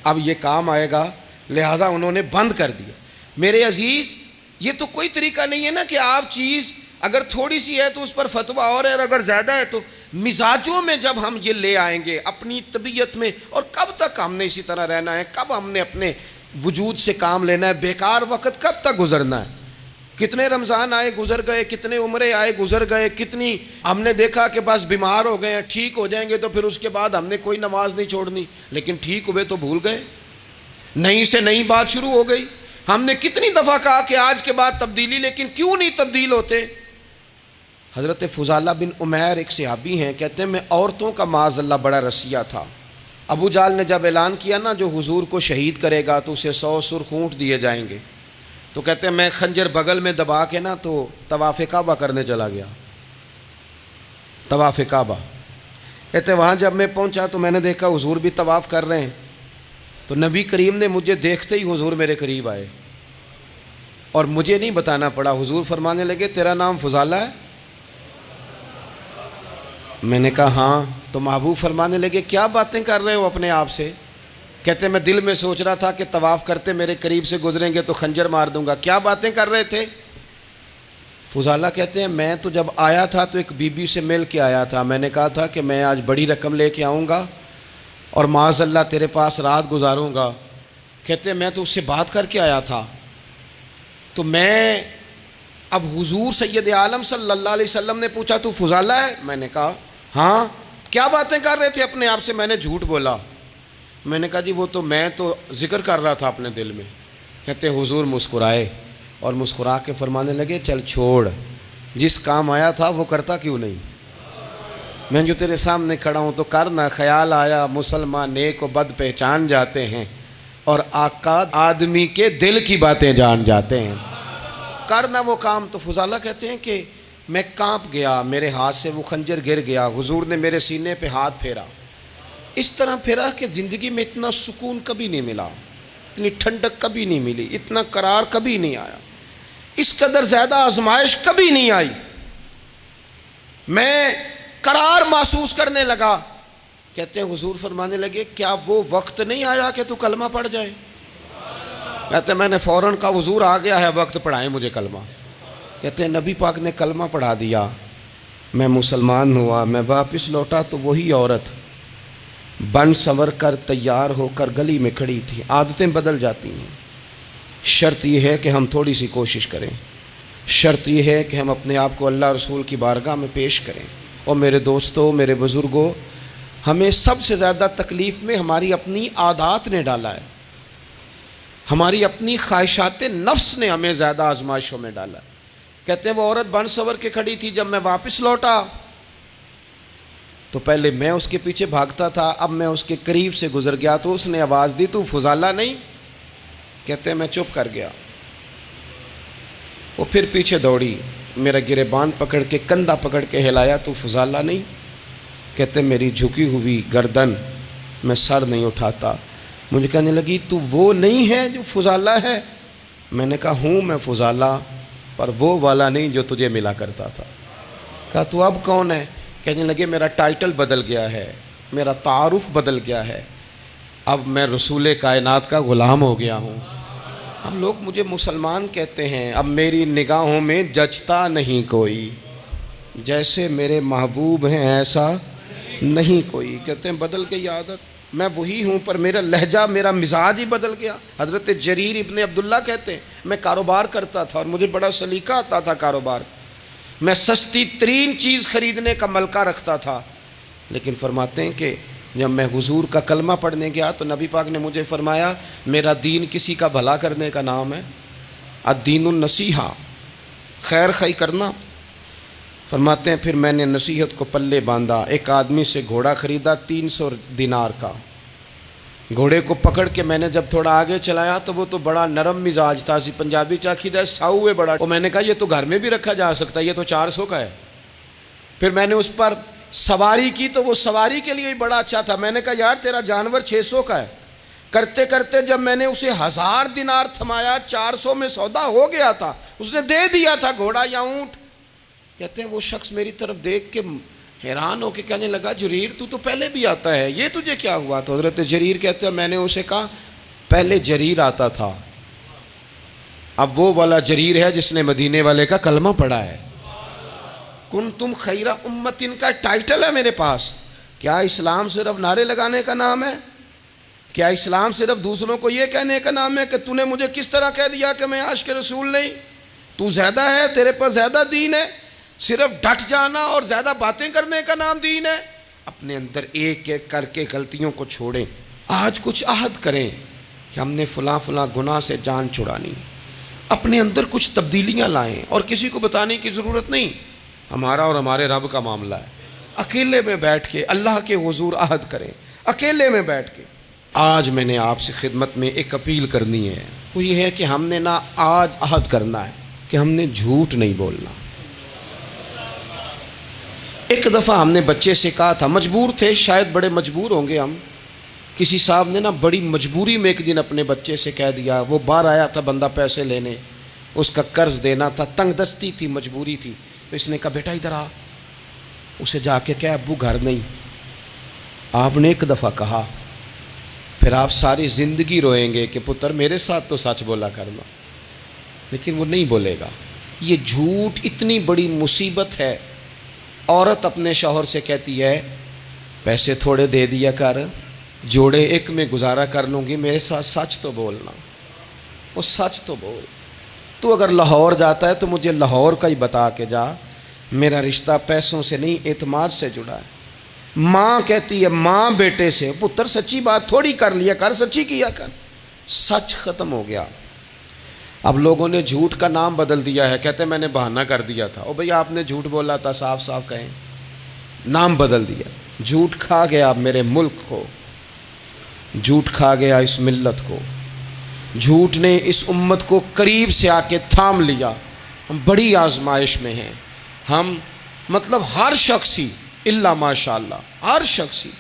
اب یہ کام آئے گا، لہذا انہوں نے بند کر دیا. میرے عزیز، یہ تو کوئی طریقہ نہیں ہے نا کہ آپ چیز اگر تھوڑی سی ہے تو اس پر فتویٰ اور ہے، اور اگر زیادہ ہے تو مزاجوں میں جب ہم یہ لے آئیں گے اپنی طبیعت میں، اور کب تک ہم نے اسی طرح رہنا ہے، کب ہم نے اپنے وجود سے کام لینا ہے، بیکار وقت کب تک گزرنا ہے. کتنے رمضان آئے گزر گئے، کتنے عمرے آئے گزر گئے، کتنی ہم نے دیکھا کہ بس بیمار ہو گئے ہیں، ٹھیک ہو جائیں گے تو پھر اس کے بعد ہم نے کوئی نماز نہیں چھوڑنی، لیکن ٹھیک ہوئے تو بھول گئے، نئی سے نئی بات شروع ہو گئی. ہم نے کتنی دفعہ کہا کہ آج کے بعد تبدیلی، لیکن کیوں نہیں تبدیل ہوتے. حضرت فضالہ بن عمیر ایک صحابی ہیں، کہتے ہیں میں عورتوں کا معاذ اللہ بڑا رسیہ تھا. ابو جہل نے جب اعلان کیا نا جو حضور کو شہید کرے گا تو اسے 100 سرخ اونٹ دیے جائیں گے، تو کہتے ہیں میں خنجر بغل میں دبا کے نا تو طواف کعبہ کرنے چلا گیا. طواف کعبہ کہتے ہیں وہاں جب میں پہنچا تو میں نے دیکھا حضور بھی طواف کر رہے ہیں، تو نبی کریم نے مجھے دیکھتے ہی حضور میرے قریب آئے اور مجھے نہیں بتانا پڑا. حضور فرمانے لگے تیرا نام فضالہ ہے؟ میں نے کہا ہاں. تو محبوب فرمانے لگے کیا باتیں کر رہے ہو اپنے آپ سے؟ کہتے میں دل میں سوچ رہا تھا کہ طواف کرتے میرے قریب سے گزریں گے تو خنجر مار دوں گا. کیا باتیں کر رہے تھے؟ فضالہ کہتے ہیں میں تو جب آیا تھا تو ایک بی بی سے مل کے آیا تھا، میں نے کہا تھا کہ میں آج بڑی رقم لے کے آؤں گا اور معاذ اللہ تیرے پاس رات گزاروں گا. کہتے ہیں میں تو اس سے بات کر کے آیا تھا. تو میں اب حضور سید عالم صلی اللہ علیہ وسلم نے پوچھا تو فضالہ ہے؟ میں نے کہا ہاں. کیا باتیں کر رہے تھے اپنے آپ سے؟ میں نے جھوٹ بولا. میں نے کہا جی وہ تو میں تو ذکر کر رہا تھا اپنے دل میں. کہتے ہیں حضور مسکرائے اور مسکرا کے فرمانے لگے چل چھوڑ، جس کام آیا تھا وہ کرتا کیوں نہیں؟ میں جو تیرے سامنے کھڑا ہوں تو کرنا. خیال آیا مسلمان نیک و بد پہچان جاتے ہیں اور آقا آدمی کے دل کی باتیں جان جاتے ہیں. کرنا وہ کام. تو فضالہ کہتے ہیں کہ میں کانپ گیا، میرے ہاتھ سے وہ خنجر گر گیا. حضور نے میرے سینے پہ ہاتھ پھیرا، اس طرح پھیرا کہ زندگی میں اتنا سکون کبھی نہیں ملا، اتنی ٹھنڈک کبھی نہیں ملی، اتنا قرار کبھی نہیں آیا، اس قدر زیادہ آزمائش کبھی نہیں آئی. میں قرار محسوس کرنے لگا. کہتے ہیں حضور فرمانے لگے کیا وہ وقت نہیں آیا کہ تو کلمہ پڑھ جائے؟ کہتے ہیں میں نے فوراً کہا حضور آ گیا ہے وقت، پڑھائیں مجھے کلمہ. کہتے ہیں نبی پاک نے کلمہ پڑھا دیا، میں مسلمان ہوا. میں واپس لوٹا تو وہی عورت بن سنور کر تیار ہو کر گلی میں کھڑی تھی. عادتیں بدل جاتی ہیں. شرط یہ ہے کہ ہم تھوڑی سی کوشش کریں، شرط یہ ہے کہ ہم اپنے آپ کو اللہ رسول کی بارگاہ میں پیش کریں. اور میرے دوستوں، میرے بزرگوں، ہمیں سب سے زیادہ تکلیف میں ہماری اپنی عادات نے ڈالا ہے، ہماری اپنی خواہشات نفس نے ہمیں زیادہ آزمائشوں میں ڈالا ہے. کہتے ہیں وہ عورت بن سنور کے کھڑی تھی. جب میں واپس لوٹا تو پہلے میں اس کے پیچھے بھاگتا تھا، اب میں اس کے قریب سے گزر گیا تو اس نے آواز دی، تو فضالہ نہیں؟ کہتے ہیں میں چپ کر گیا۔ وہ پھر پیچھے دوڑی، میرا گریبان پکڑ کے کندھا پکڑ کے ہلایا، تو فضالہ نہیں؟ کہتے میری جھکی ہوئی گردن، میں سر نہیں اٹھاتا۔ مجھے کہنے لگی تو وہ نہیں ہے جو فضالہ ہے؟ میں نے کہا ہوں میں فضالہ، پر وہ والا نہیں جو تجھے ملا کرتا تھا۔ کہا تو اب کون ہے؟ کہنے لگے میرا ٹائٹل بدل گیا ہے، میرا تعارف بدل گیا ہے، اب میں رسول کائنات کا غلام ہو گیا ہوں۔ اب لوگ مجھے مسلمان کہتے ہیں، اب میری نگاہوں میں جچتا نہیں کوئی، جیسے میرے محبوب ہیں ایسا نہیں کوئی۔ کہتے ہیں بدل گئی عادت، میں وہی ہوں پر میرا لہجہ، میرا مزاج ہی بدل گیا۔ حضرت جریر ابن عبداللہ کہتے ہیں میں کاروبار کرتا تھا اور مجھے بڑا سلیقہ آتا تھا کاروبار، میں سستی ترین چیز خریدنے کا ملکہ رکھتا تھا، لیکن فرماتے ہیں کہ جب میں حضور کا کلمہ پڑھنے گیا تو نبی پاک نے مجھے فرمایا میرا دین کسی کا بھلا کرنے کا نام ہے، الدین النصیحہ، خیر خی کرنا۔ فرماتے ہیں پھر میں نے نصیحت کو پلے باندھا، ایک آدمی سے گھوڑا خریدا 300 دینار کا، گھوڑے کو پکڑ کے میں نے جب تھوڑا آگے چلایا تو وہ تو بڑا نرم مزاج تھا، اسی پنجابی چاکھیدہ ساؤ ہے بڑا، اور میں نے کہا یہ تو گھر میں بھی رکھا جا سکتا ہے، یہ تو 400 کا ہے۔ پھر میں نے اس پر سواری کی تو وہ سواری کے لیے ہی بڑا اچھا تھا، میں نے کہا یار تیرا جانور 600 کا ہے۔ کرتے کرتے جب میں نے اسے 1000 دینار تھمایا، 400 میں سودا ہو گیا تھا، اس نے دے دیا تھا گھوڑا یا اونٹ۔ کہتے ہیں وہ شخص میری طرف دیکھ کے حیران ہو کے کہنے لگا جریر تو پہلے بھی آتا ہے، یہ تجھے کیا ہوا؟ تو حضرت جریر کہتے ہیں میں نے اسے کہا پہلے جریر آتا تھا، اب وہ والا جریر ہے جس نے مدینے والے کا کلمہ پڑھا ہے۔ کنتم خیر امت کا ٹائٹل ہے میرے پاس۔ کیا اسلام صرف نعرے لگانے کا نام ہے؟ کیا اسلام صرف دوسروں کو یہ کہنے کا نام ہے کہ تو نے مجھے کس طرح کہہ دیا کہ میں عاشق رسول نہیں؟ تو زیادہ ہے، تیرے پر زیادہ دین ہے، صرف ڈٹ جانا اور زیادہ باتیں کرنے کا نام دین ہے؟ اپنے اندر ایک ایک کر کے غلطیوں کو چھوڑیں، آج کچھ عہد کریں کہ ہم نے فلاں فلاں گناہ سے جان چھڑانی، اپنے اندر کچھ تبدیلیاں لائیں، اور کسی کو بتانے کی ضرورت نہیں، ہمارا اور ہمارے رب کا معاملہ ہے۔ اکیلے میں بیٹھ کے اللہ کے حضور عہد کریں، اکیلے میں بیٹھ کے۔ آج میں نے آپ سے خدمت میں ایک اپیل کرنی ہے، وہ یہ ہے کہ ہم نے نہ آج عہد کرنا ہے کہ ہم نے جھوٹ نہیں بولنا۔ ایک دفعہ ہم نے بچے سے کہا تھا، مجبور تھے، شاید بڑے مجبور ہوں گے ہم، کسی صاحب نے نا بڑی مجبوری میں ایک دن اپنے بچے سے کہہ دیا، وہ باہر آیا تھا بندہ پیسے لینے، اس کا قرض دینا تھا، تنگ دستی تھی، مجبوری تھی، تو اس نے کہا بیٹا ادھر آ، اسے جا کے کہا ابو گھر نہیں۔ آپ نے ایک دفعہ کہا، پھر آپ ساری زندگی روئیں گے کہ پتر میرے ساتھ تو سچ بولا کرنا، لیکن وہ نہیں بولے گا۔ یہ جھوٹ اتنی بڑی مصیبت ہے۔ عورت اپنے شوہر سے کہتی ہے پیسے تھوڑے دے دیا کر، جوڑے ایک میں گزارا کر لوں گی، میرے ساتھ سچ تو بولنا۔ وہ سچ تو بول، تو اگر لاہور جاتا ہے تو مجھے لاہور کا ہی بتا کے جا، میرا رشتہ پیسوں سے نہیں اعتماد سے جڑا ہے۔ ماں کہتی ہے ماں بیٹے سے، پتر سچی بات تھوڑی کر لیا کر، سچی کیا کر۔ سچ ختم ہو گیا۔ اب لوگوں نے جھوٹ کا نام بدل دیا ہے، کہتے ہیں میں نے بہانہ کر دیا تھا۔ او بھئی آپ نے جھوٹ بولا تھا، صاف صاف کہیں، نام بدل دیا۔ جھوٹ کھا گیا میرے ملک کو، جھوٹ کھا گیا اس ملت کو، جھوٹ نے اس امت کو قریب سے آ کے تھام لیا۔ ہم بڑی آزمائش میں ہیں، ہم مطلب ہر شخص ہی الا ماشاءاللہ، ہر شخص ہی،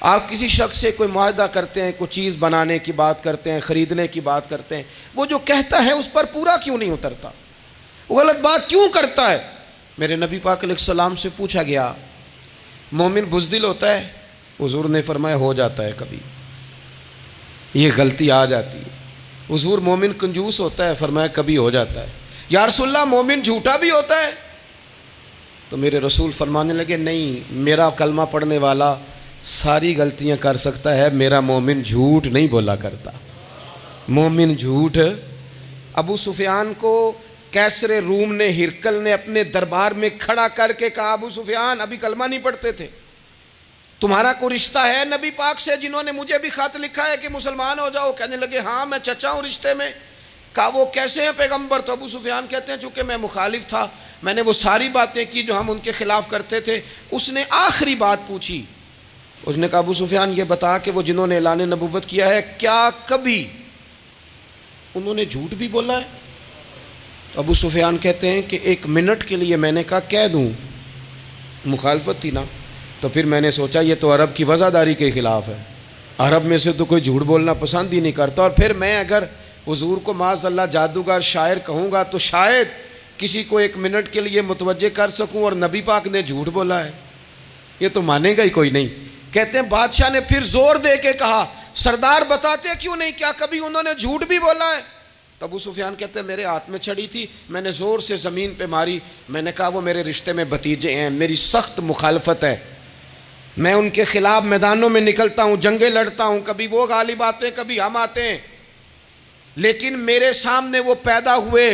آپ کسی شخص سے کوئی معاہدہ کرتے ہیں، کوئی چیز بنانے کی بات کرتے ہیں، خریدنے کی بات کرتے ہیں، وہ جو کہتا ہے اس پر پورا کیوں نہیں اترتا؟ وہ غلط بات کیوں کرتا ہے؟ میرے نبی پاک علیہ السلام سے پوچھا گیا مومن بزدل ہوتا ہے؟ حضور نے فرمایا ہو جاتا ہے، کبھی یہ غلطی آ جاتی ہے۔ حضور مومن کنجوس ہوتا ہے؟ فرمایا کبھی ہو جاتا ہے۔ یا رسول اللہ مومن جھوٹا بھی ہوتا ہے؟ تو میرے رسول فرمانے لگے نہیں، میرا کلمہ پڑھنے والا ساری غلطیاں کر سکتا ہے، میرا مومن جھوٹ نہیں بولا کرتا۔ مومن جھوٹ، ابو سفیان کو کیسر روم نے، ہرقل نے اپنے دربار میں کھڑا کر کے کہا ابو سفیان ابھی کلمہ نہیں پڑھتے تھے، تمہارا کوئی رشتہ ہے نبی پاک سے جنہوں نے مجھے بھی خط لکھا ہے کہ مسلمان ہو جاؤ؟ کہنے لگے ہاں میں چچا ہوں رشتے میں۔ کہا وہ کیسے ہیں پیغمبر؟ تو ابو سفیان کہتے ہیں چونکہ میں مخالف تھا میں نے وہ ساری باتیں کی جو ہم ان کے خلاف کرتے تھے. اس نے آخری بات پوچھی. اس نے کہا ابو سفیان یہ بتا کہ وہ جنہوں نے اعلان نبوت کیا ہے کیا کبھی انہوں نے جھوٹ بھی بولا ہے؟ ابو سفیان کہتے ہیں کہ 1 منٹ کے لیے میں نے کہا کہہ دوں. مخالفت تھی نا. تو پھر میں نے سوچا یہ تو عرب کی وزاداری کے خلاف ہے. عرب میں سے تو کوئی جھوٹ بولنا پسند ہی نہیں کرتا. اور پھر میں اگر حضور کو معاذ اللہ جادوگر شاعر کہوں گا تو شاید کسی کو 1 منٹ کے لیے متوجہ کر سکوں, اور نبی پاک نے جھوٹ بولا ہے, یہ تو مانے گا ہی کوئی نہیں. کہتے ہیں بادشاہ نے پھر زور دے کے کہا سردار بتاتے کیوں نہیں, کیا کبھی انہوں نے جھوٹ بھی بولا ہے؟ تو ابو سفیان کہتے ہیں میرے ہاتھ میں چھڑی تھی, میں نے زور سے زمین پہ ماری. میں نے کہا وہ میرے رشتے میں بھتیجے ہیں, میری سخت مخالفت ہے, میں ان کے خلاف میدانوں میں نکلتا ہوں, جنگیں لڑتا ہوں, کبھی وہ غالب آتے ہیں کبھی ہم آتے ہیں, لیکن میرے سامنے وہ پیدا ہوئے.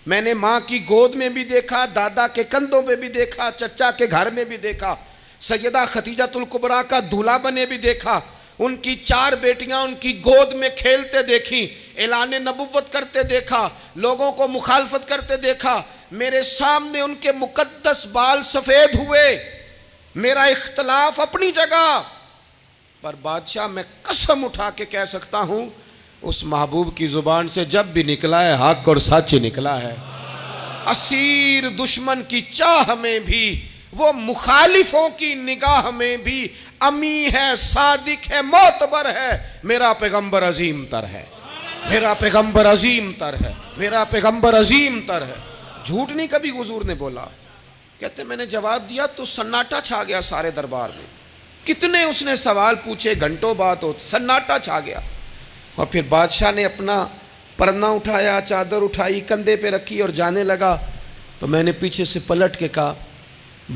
میں نے ماں کی گود میں بھی دیکھا, دادا کے کندھوں پہ بھی دیکھا, چچا کے گھر میں بھی دیکھا, سیدہ خدیجۃ الکبریٰ کا دولہا بنے بھی دیکھا, ان کی 4 بیٹیاں ان کی گود میں کھیلتے دیکھیں, اعلان نبوت کرتے دیکھا, لوگوں کو مخالفت کرتے دیکھا. میرے سامنے ان کے مقدس بال سفید ہوئے. میرا اختلاف اپنی جگہ, پر بادشاہ میں قسم اٹھا کے کہہ سکتا ہوں اس محبوب کی زبان سے جب بھی نکلا ہے حق اور سچ نکلا ہے. اسیر دشمن کی چاہ میں بھی, وہ مخالفوں کی نگاہ میں بھی امی ہے, صادق ہے, معتبر ہے. میرا پیغمبر عظیم تر ہے, میرا پیغمبر عظیم تر ہے, میرا پیغمبر عظیم تر ہے. جھوٹ نہیں کبھی حضور نے بولا. کہتے میں نے جواب دیا تو سناٹا چھا گیا سارے دربار میں. کتنے اس نے سوال پوچھے, گھنٹوں بات ہو, سناٹا چھا گیا. اور پھر بادشاہ نے اپنا پرنا اٹھایا, چادر اٹھائی, کندھے پہ رکھی اور جانے لگا. تو میں نے پیچھے سے پلٹ کے کہا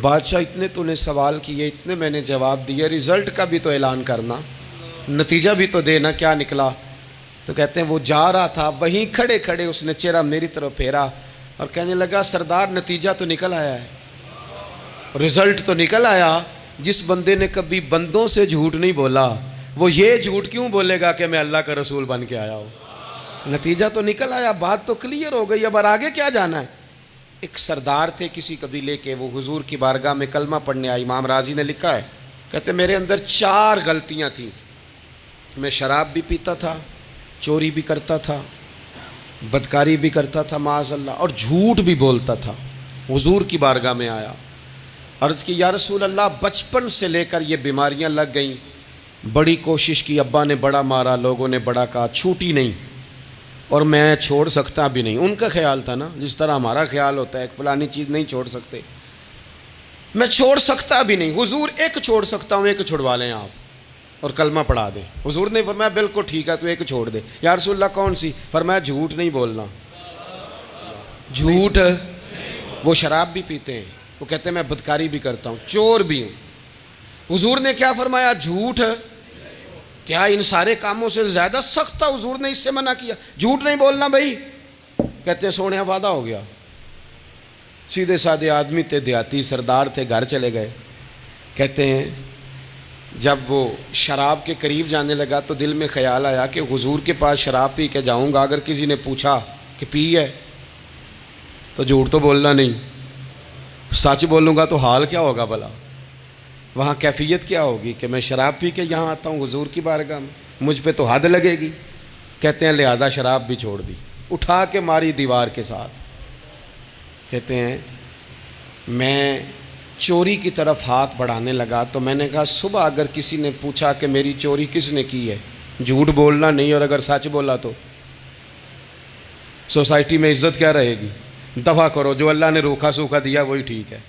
بادشاہ اتنے تو نے سوال کیے, اتنے میں نے جواب دیے, رزلٹ کا بھی تو اعلان کرنا, نتیجہ بھی تو دینا, کیا نکلا؟ تو کہتے ہیں وہ جا رہا تھا, وہیں کھڑے کھڑے اس نے چہرہ میری طرف پھیرا اور کہنے لگا سردار نتیجہ تو نکل آیا ہے, رزلٹ تو نکل آیا. جس بندے نے کبھی بندوں سے جھوٹ نہیں بولا وہ یہ جھوٹ کیوں بولے گا کہ میں اللہ کا رسول بن کے آیا ہوں؟ نتیجہ تو نکل آیا, بات تو کلیئر ہو گئی, اب آگے کیا جانا ہے؟ ایک سردار تھے کسی قبیلے کے, وہ حضور کی بارگاہ میں کلمہ پڑھنے آئے. امام راضی نے لکھا ہے, کہتے میرے اندر 4 غلطیاں تھیں. میں شراب بھی پیتا تھا, چوری بھی کرتا تھا, بدکاری بھی کرتا تھا معاذ اللہ, اور جھوٹ بھی بولتا تھا. حضور کی بارگاہ میں آیا, عرض کی یا رسول اللہ بچپن سے لے کر یہ بیماریاں لگ گئیں, بڑی کوشش کی, ابا نے بڑا مارا, لوگوں نے بڑا کہا, چھوٹی نہیں, اور میں چھوڑ سکتا بھی نہیں. ان کا خیال تھا نا جس طرح ہمارا خیال ہوتا ہے کہ فلانی چیز نہیں چھوڑ سکتے, میں چھوڑ سکتا بھی نہیں. حضور ایک چھوڑ سکتا ہوں, ایک چھڑوا لیں آپ اور کلمہ پڑھا دیں. حضور نے فرمایا بالکل ٹھیک ہے, تو ایک چھوڑ دے. یا رسول اللہ کون سی؟ فرمایا جھوٹ نہیں بولنا. جھوٹ, وہ شراب بھی پیتے ہیں, وہ کہتے ہیں میں بدکاری بھی کرتا ہوں, چور بھی ہوں. حضور نے کیا فرمایا؟ جھوٹ. کیا ان سارے کاموں سے زیادہ سخت تھا حضور نے اس سے منع کیا؟ جھوٹ نہیں بولنا بھائی. کہتے ہیں سونے وعدہ ہو گیا. سیدھے سادے آدمی تھے, دیہاتی سردار تھے, گھر چلے گئے. کہتے ہیں جب وہ شراب کے قریب جانے لگا تو دل میں خیال آیا کہ حضور کے پاس شراب پی کے جاؤں گا, اگر کسی نے پوچھا کہ پی ہے تو جھوٹ تو بولنا نہیں, سچ بولوں گا تو حال کیا ہوگا بھلا, وہاں کیفیت کیا ہوگی کہ میں شراب پی کے یہاں آتا ہوں حضور کی بارگاہ میں, مجھ پہ تو حد لگے گی. کہتے ہیں لہذا شراب بھی چھوڑ دی, اٹھا کے ماری دیوار کے ساتھ. کہتے ہیں میں چوری کی طرف ہاتھ بڑھانے لگا تو میں نے کہا صبح اگر کسی نے پوچھا کہ میری چوری کس نے کی ہے, جھوٹ بولنا نہیں, اور اگر سچ بولا تو سوسائٹی میں عزت کیا رہے گی؟ دفع کرو, جو اللہ نے روکھا سوکھا دیا وہی ٹھیک ہے.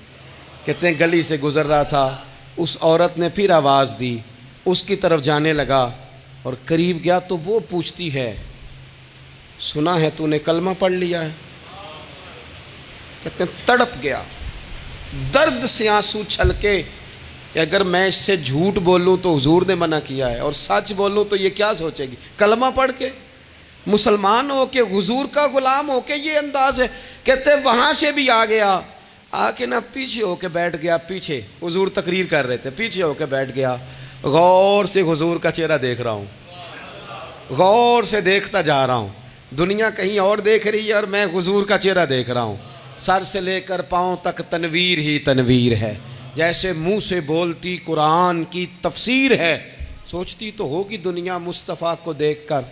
کہتے ہیں گلی سے گزر رہا تھا, اس عورت نے پھر آواز دی, اس کی طرف جانے لگا اور قریب گیا تو وہ پوچھتی ہے سنا ہے تو نے کلمہ پڑھ لیا ہے؟ کہتے ہیں تڑپ گیا, درد سے آنسو چھلکے, اگر میں اس سے جھوٹ بولوں تو حضور نے منع کیا ہے, اور سچ بولوں تو یہ کیا سوچے گی؟ کلمہ پڑھ کے مسلمان ہو کے حضور کا غلام ہو کے یہ انداز ہے. کہتے وہاں سے بھی آ گیا, آ کے نہ پیچھے ہو کے بیٹھ گیا, پیچھے حضور تقریر کر رہے تھے, پیچھے ہو کے بیٹھ گیا. غور سے حضور کا چہرہ دیکھ رہا ہوں, غور سے دیکھتا جا رہا ہوں. دنیا کہیں اور دیکھ رہی ہے اور میں حضور کا چہرہ دیکھ رہا ہوں. سر سے لے کر پاؤں تک تنویر ہی تنویر ہے، جیسے منہ سے بولتی قرآن کی تفسیر ہے۔ سوچتی تو ہوگی دنیا مصطفیٰ کو دیکھ کر،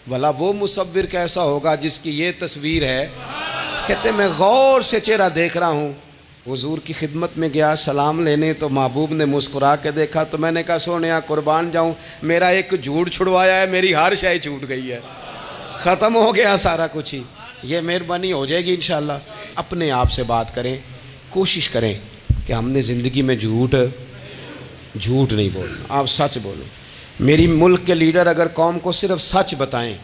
بھلا وہ مصور کیسا ہوگا جس کی یہ تصویر ہے۔ کہتے میں غور سے چہرہ دیکھ رہا ہوں، حضور کی خدمت میں گیا سلام لینے تو محبوب نے مسکرا کے دیکھا تو میں نے کہا سونیا قربان جاؤں، میرا ایک جھوٹ چھڑوایا ہے، میری ہر شے چھوٹ گئی ہے، ختم ہو گیا سارا کچھ ہی۔ یہ مہربانی ہو جائے گی انشاءاللہ۔ اپنے آپ سے بات کریں، کوشش کریں کہ ہم نے زندگی میں جھوٹ نہیں بولنا، آپ سچ بولیں۔ میری ملک کے لیڈر اگر قوم کو صرف سچ بتائیں،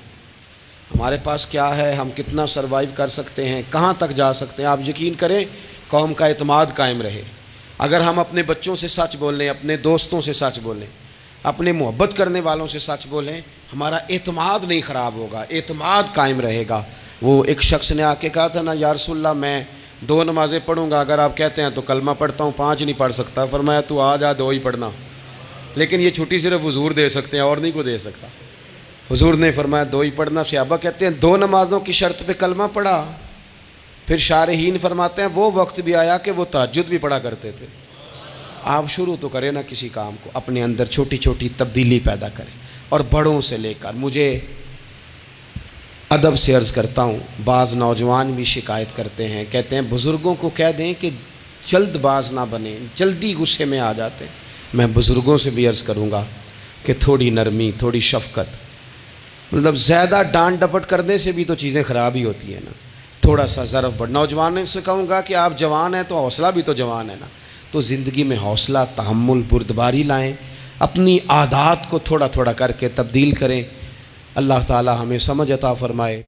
ہمارے پاس کیا ہے، ہم کتنا سروائیو کر سکتے ہیں، کہاں تک جا سکتے ہیں، آپ یقین کریں قوم کا اعتماد قائم رہے۔ اگر ہم اپنے بچوں سے سچ بولیں، اپنے دوستوں سے سچ بولیں، اپنے محبت کرنے والوں سے سچ بولیں، ہمارا اعتماد نہیں خراب ہوگا، اعتماد قائم رہے گا۔ وہ ایک شخص نے آ کے کہا تھا نا، یا رسول اللہ میں 2 نمازیں پڑھوں گا، اگر آپ کہتے ہیں تو کلمہ پڑھتا ہوں، 5 نہیں پڑھ سکتا۔ فرمایا تو آ جا 2 ہی پڑھنا، لیکن یہ چھٹی صرف حضور دے سکتے ہیں اور نہیں کو دے سکتا۔ حضور نے فرمایا 2 ہی پڑھنا۔ صحابہ کہتے ہیں 2 نمازوں کی شرط پہ کلمہ پڑھا۔ پھر شارحین فرماتے ہیں وہ وقت بھی آیا کہ وہ تہجد بھی پڑھا کرتے تھے۔ آپ شروع تو کریں نا کسی کام کو، اپنے اندر چھوٹی چھوٹی تبدیلی پیدا کریں، اور بڑوں سے لے کر، مجھے ادب سے عرض کرتا ہوں، بعض نوجوان بھی شکایت کرتے ہیں، کہتے ہیں بزرگوں کو کہہ دیں کہ جلد باز نہ بنیں، جلدی غصے میں آ جاتے ہیں۔ میں بزرگوں سے بھی عرض کروں گا کہ تھوڑی نرمی، تھوڑی شفقت، مطلب زیادہ ڈانٹ ڈپٹ کرنے سے بھی تو چیزیں خراب ہی ہوتی ہیں نا، تھوڑا سا ظرف بڑھ۔ نوجوانوں سے کہوں گا کہ آپ جوان ہیں تو حوصلہ بھی تو جوان ہے نا، تو زندگی میں حوصلہ، تحمل، بردباری لائیں، اپنی عادات کو تھوڑا تھوڑا کر کے تبدیل کریں۔ اللہ تعالی ہمیں سمجھ عطا فرمائے۔